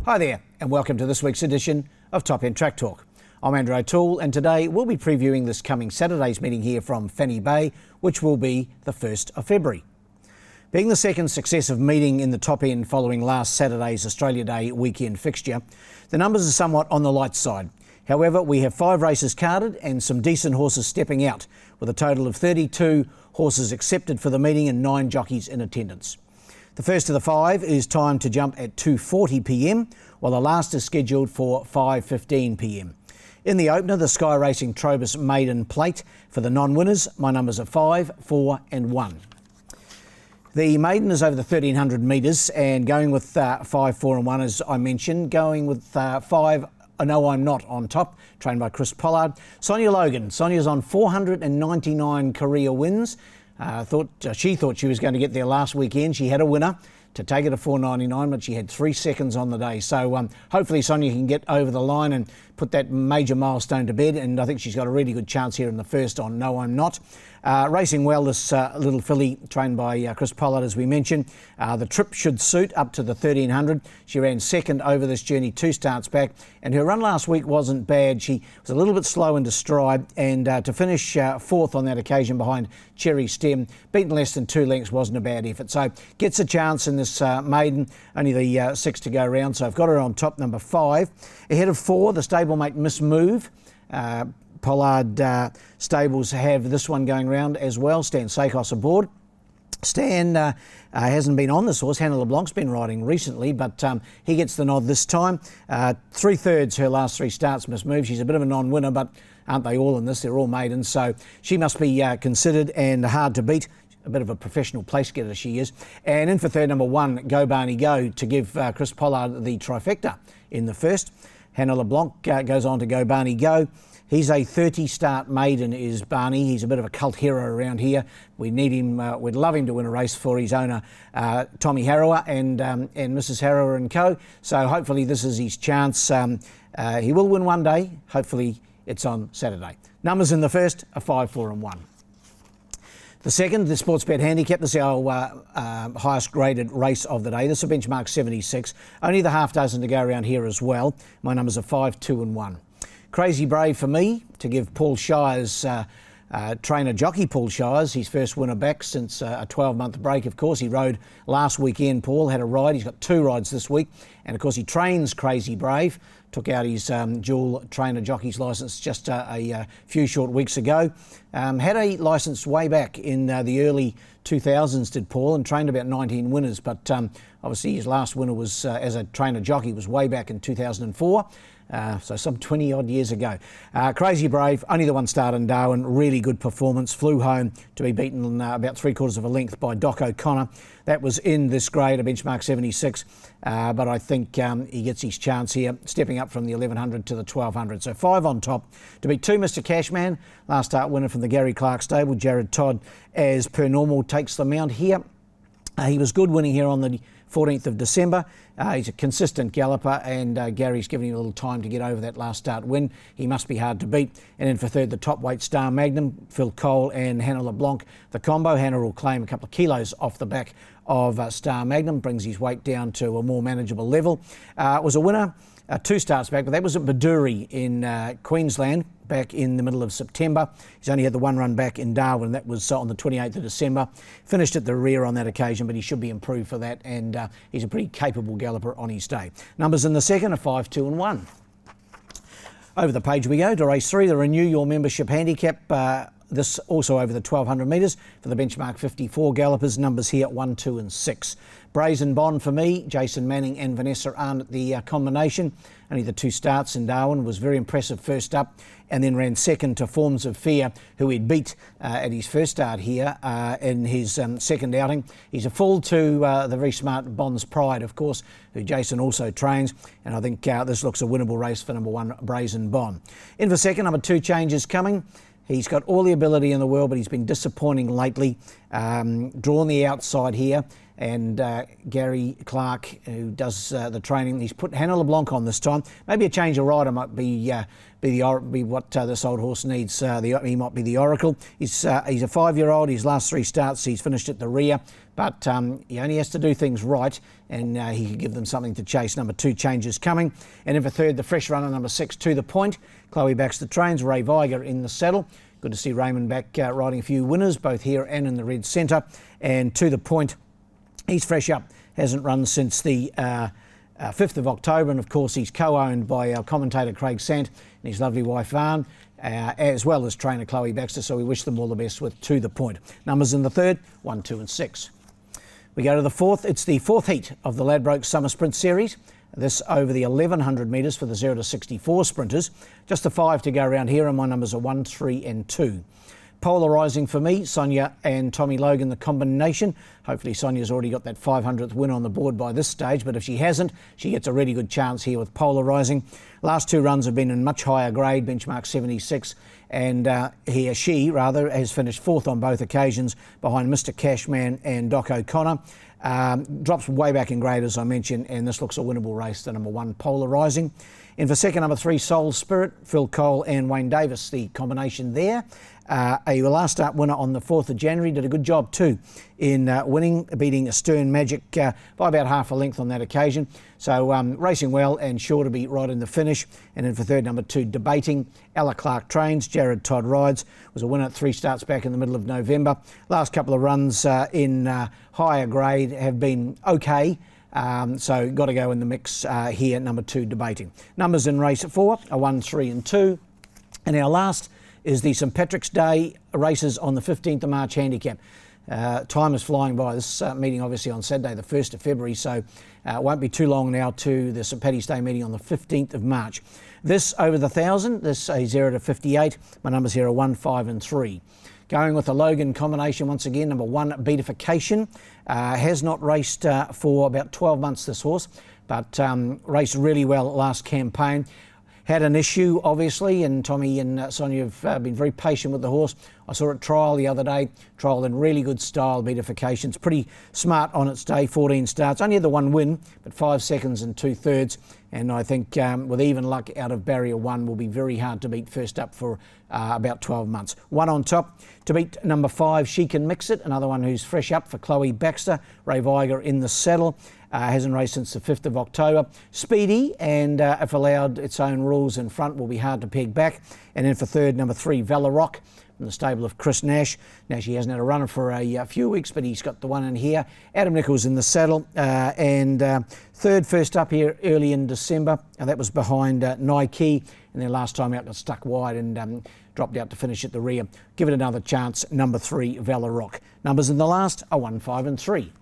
Hi there, and welcome to this week's edition of Top End Track Talk. I'm Andrew O'Toole, and today we'll be previewing this coming Saturday's meeting here from Fanny Bay, which will be the 1st of February. Being the second successive meeting in the top end following last Saturday's Australia Day weekend fixture, the numbers are somewhat on the light side. However, we have 5 races carded and some decent horses stepping out, with a total of 32 horses accepted for the meeting and 9 jockeys in attendance. The first of the 5 is timed to jump at 2:40 p.m, while the last is scheduled for 5:15 p.m. In the opener, the Sky Racing Trobus Maiden Plate. For the non-winners, my numbers are 5, 4 and 1. The maiden is over the 1,300 metres and going with 5, 4 and 1, as I mentioned, going with 5, No I'm Not on top, trained by Chris Pollard. Sonia Logan. Sonia's on 499 career wins. She thought she was going to get there last weekend. She had a winner to take it to 499, but she had 3 seconds on the day. So hopefully Sonia can get over the line and put that major milestone to bed, and I think she's got a really good chance here in the first on No I'm Not. Racing well, this little filly trained by Chris Pollard, as we mentioned. The trip should suit up to the 1,300. She ran second over this journey 2 starts back, and her run last week wasn't bad. She was a little bit slow into stride, and to finish 4th on that occasion behind Cherry Stem, beaten less than 2 lengths, wasn't a bad effort. So gets a chance in this maiden, only the 6 to go round. So I've got her on top, number 5. Ahead of 4, the stablemate Miss Move. Pollard stables have this one going round as well. Stan Sakos aboard. Stan hasn't been on this horse. Hannah LeBlanc's been riding recently, but he gets the nod this time. 3/3 her last 3 starts, Miss Move. She's a bit of a non-winner, but aren't they all in this? They're all maidens, so she must be considered and hard to beat. A bit of a professional place getter she is. And in for third, number 1, Go Barney Go, to give Chris Pollard the trifecta in the first. Hannah LeBlanc goes on to Go Barney Go. He's a 30-start maiden, is Barney. He's a bit of a cult hero around here. We need him. We'd love him to win a race for his owner, Tommy Harrower and Mrs. Harrower and co. So hopefully this is his chance. He will win one day. Hopefully it's on Saturday. Numbers in the first are 5, 4 and 1. The second, the Sportsbet Handicap. This is our highest graded race of the day. This is a benchmark 76. Only the half dozen to go around here as well. My numbers are 5, 2 and 1. Crazy Brave for me, to give Paul Shires, trainer jockey Paul Shires, his first winner back since a 12-month break. Of course, he rode last weekend. Paul had a ride. He's got 2 rides this week. And of course, he trains Crazy Brave. Took out his dual trainer jockey's licence just a few short weeks ago. Had a licence way back in the early 2000s, did Paul, and trained about 19 winners. But obviously his last winner was as a trainer jockey was way back in 2004. So some 20 odd years ago. Crazy Brave, only the 1 start in Darwin, really good performance, flew home to be beaten about 3/4 of a length by Doc O'Connor. That was in this grade, a benchmark 76, but I think he gets his chance here, stepping up from the 1100 to the 1200. So 5 on top to beat 2 Mr. Cashman, last start winner from the Gary Clark stable. Jared Todd, as per normal, takes the mount here. He was good winning here on the 14th of December. He's a consistent galloper, and Gary's given him a little time to get over that last start win. He must be hard to beat. And then for third, the top weight Star Magnum, Phil Cole and Hannah LeBlanc. The combo, Hannah will claim a couple of kilos off the back of Star Magnum, brings his weight down to a more manageable level. It was a winner 2 starts back, but that was at Baduri in Queensland back in the middle of September. He's only had the 1 run back in Darwin. That was on the 28th of December. Finished at the rear on that occasion, but he should be improved for that, and he's a pretty capable galloper on his day. Numbers in the second are 5, 2 and 1. Over the page we go to race 3, the Renew Your Membership Handicap. This also over the 1,200 metres for the benchmark 54 gallopers. Numbers here 1, 2 and 6. Brazen Bond for me. Jason Manning and Vanessa Arnott, the combination. Only the 2 starts in Darwin. Was very impressive first up, and then ran second to Forms of Fear, who he'd beat at his first start here in his second outing. He's a full to the very smart Bond's Pride, of course, who Jason also trains, and I think this looks a winnable race for number 1, Brazen Bond. In for second, number 2, Changes Coming. He's got all the ability in the world, but he's been disappointing lately. Drawn the outside here. and Gary Clark, who does the training. He's put Hannah LeBlanc on this time. Maybe a change of rider might be what this old horse needs. He might be the Oracle. He's a 5-year-old. His last 3 starts, he's finished at the rear, but he only has to do things right, and he can give them something to chase. Number 2, Changes Coming. And in for third, the fresh runner, number 6, To The Point. Chloe Baxter trains. Ray Viger in the saddle. Good to see Raymond back riding a few winners, both here and in the red centre. And To The Point, he's fresh up. Hasn't run since the 5th of October, and of course he's co-owned by our commentator Craig Sant and his lovely wife Varn, as well as trainer Chloe Baxter, so we wish them all the best with To The Point. Numbers in the third, 1, 2 and 6. We go to the fourth. It's the fourth heat of the Ladbroke Summer Sprint Series. This over the 1100 metres for the 0 to 64 sprinters. Just the 5 to go around here, and my numbers are 1, 3 and 2. Polarising for me, Sonia and Tommy Logan, the combination. Hopefully Sonia's already got that 500th win on the board by this stage, but if she hasn't, she gets a really good chance here with Polarising. Last 2 runs have been in much higher grade, benchmark 76, and she has finished 4th on both occasions behind Mr. Cashman and Doc O'Connor. Drops way back in grade, as I mentioned, and this looks a winnable race, the number 1, Polarising. And for second, number 3, Soul Spirit, Phil Cole and Wayne Davis, the combination there. A last start winner on the 4th of January, did a good job too in winning, beating a Stern Magic by about half a length on that occasion. So racing well and sure to be right in the finish. And then for third, number 2, Debating, Ella Clark trains, Jared Todd rides, was a winner at 3 starts back in the middle of November. Last couple of runs in higher grade have been okay. So got to go in the mix here, number 2, Debating. Numbers in race 4 are 1, 3 and 2. And our last is the St Patrick's Day races on the 15th of March handicap. Time is flying by. This meeting obviously on Saturday the 1st of February, so it won't be too long now to the St Paddy's Day meeting on the 15th of March. This over the 1,000, this a 0 to 58. My numbers here are 1, 5 and 3. Going with the Logan combination once again, number 1, Beatification. Has not raced for about 12 months, this horse, but raced really well last campaign. Had an issue, obviously, and Tommy and Sonia have been very patient with the horse. I saw it trial the other day, trial in really good style, Beatification. It's pretty smart on its day, 14 starts. Only had the 1 win, but 5 seconds and 2/3. And I think with even luck out of barrier 1 will be very hard to beat first up for about 12 months. 1 on top to beat number 5, She Can Mix It, another one who's fresh up for Chloe Baxter. Ray Viger in the saddle. Hasn't raced since the 5th of October. Speedy, and if allowed its own rules in front, will be hard to peg back. And then for third, number 3, Velarock, from the stable of Chris Nash. Nash, he hasn't had a runner for a few weeks, but he's got the one in here. Adam Nichols in the saddle. And third, first up here early in December. That was behind Nike, and then last time out got stuck wide and dropped out to finish at the rear. Give it another chance, number 3, Velarock. Numbers in the last are 1, 5 and 3.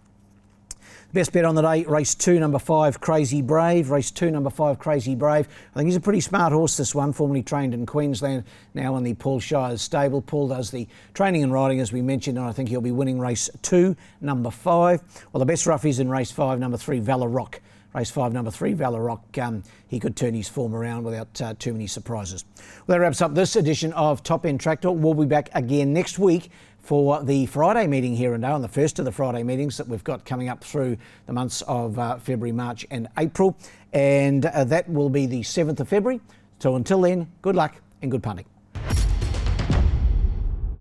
Best bet on the day, race 2, number 5, Crazy Brave. Race 2, number 5, Crazy Brave. I think he's a pretty smart horse, this one, formerly trained in Queensland, now in the Paul Shires stable. Paul does the training and riding, as we mentioned, and I think he'll be winning race 2, number 5. Well, the best roughies in race 5, number 3, Velarock. Race 5, number 3, Velarock. He could turn his form around without too many surprises. Well, that wraps up this edition of Top End Track Talk. We'll be back again next week for the Friday meeting here in Darwin, the first of the Friday meetings that we've got coming up through the months of February, March and April. And that will be the 7th of February. So until then, good luck and good punting.